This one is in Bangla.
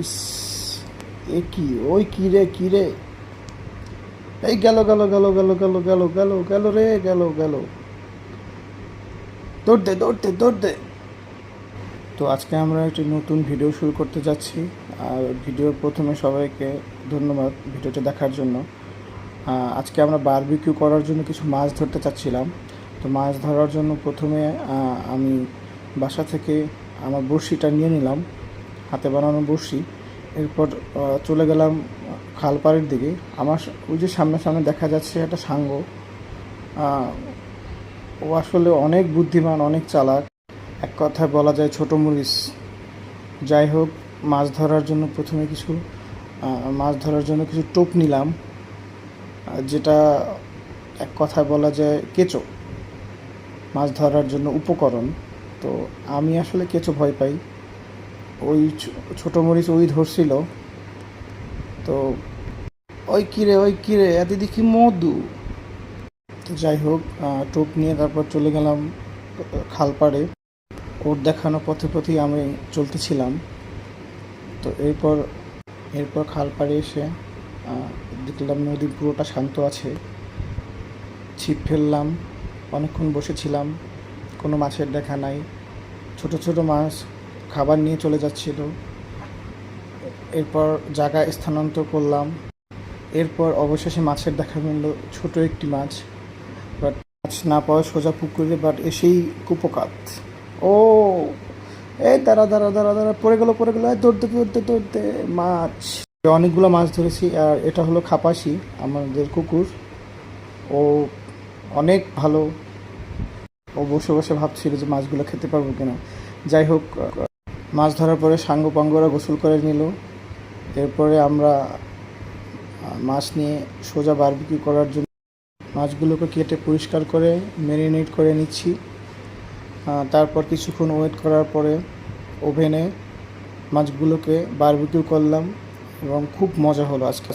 ইস, এ কি, ওই কি রে, কি রে, এই গেল গেল গেল গেল গেল গেল গেল গেল রে, গেল গেল, দৌড় দে দৌড় দে দৌড় দে। তো আজকে আমরা একটি নতুন ভিডিও শুরু করতে যাচ্ছি। আর ভিডিওর প্রথমে সবাইকে ধন্যবাদ ভিডিওটা দেখার জন্য। আজকে আমরা বারবিকিউ করার জন্য কিছু মাছ ধরতে চাচ্ছিলাম। তো মাছ ধরার জন্য প্রথমে আমি বাসা থেকে আমার বড়শিটা নিয়ে নিলাম, হাতে বানানো বড়শি। এরপর চলে গেলাম খাল পাড়ের দিকে। আমার ওই যে সামনে সামনে দেখা যাচ্ছে একটা সাঙ্গ, ও আসলে অনেক বুদ্ধিমান, অনেক চালাক, এক কথায় বলা যায় ছোটো মরিচ। যাই হোক, মাছ ধরার জন্য প্রথমে কিছু টোপ নিলাম, যেটা এক কথায় বলা যায় কেঁচো, মাছ ধরার জন্য উপকরণ। তো আমি আসলে কেঁচো ভয় পাই, ওই ছোটো মরিচ ওই ধরছিল। তো ওই কিরে, ওই কিরে, এত দেখি মধু। তো যাই হোক, টোপ নিয়ে তারপর চলে গেলাম খাল পাড়ে। ওর দেখানো পথে পথেই আমি চলতেছিলাম। তো এরপর এরপর খাল পাড়ে এসে দেখলাম নদী পুরোটা শান্ত আছে। ছিপ ফেললাম, অনেকক্ষণ বসেছিলাম, কোনো মাছের দেখা নাই। ছোট ছোট মাছ খাবার নিয়ে চলে যাচ্ছিল। এরপর জায়গা স্থানান্তর করলাম। এরপর অবশেষে মাছের দেখা মিলল, ছোট একটি মাছ। বাট মাছ না পাওয়া সোজা পুকুরে, বাট এসেই কুপোকাত। ও, এই দাঁড়া দাঁড়া দাঁড়া দাঁড়া, পড়ে গেল পড়ে গেল, দৌড়তে দৌড়তে দৌড়তে মাছ। অনেকগুলো মাছ ধরেছি। আর এটা হলো খাপাসি, আমাদের কুকুর। ও অনেক ভালো। ও বসে বসে ভাবছিল যে মাছগুলো খেতে পারবো কিনা। যাই হোক, মাছ ধরার পরে সাঙ্গ পাঙ্গরা গোসল করে নিল। এরপরে আমরা মাছ নিয়ে সোজা বারবিকিউ করার জন্য মাছগুলোকে কেটে পরিষ্কার করে ম্যারিনেট করে নিচ্ছি। তারপর কিছুক্ষণ ওয়েট করার পরে ওভেনে মাছগুলোকে বারবিকিউ করলাম এবং খুব মজা হলো আজকে।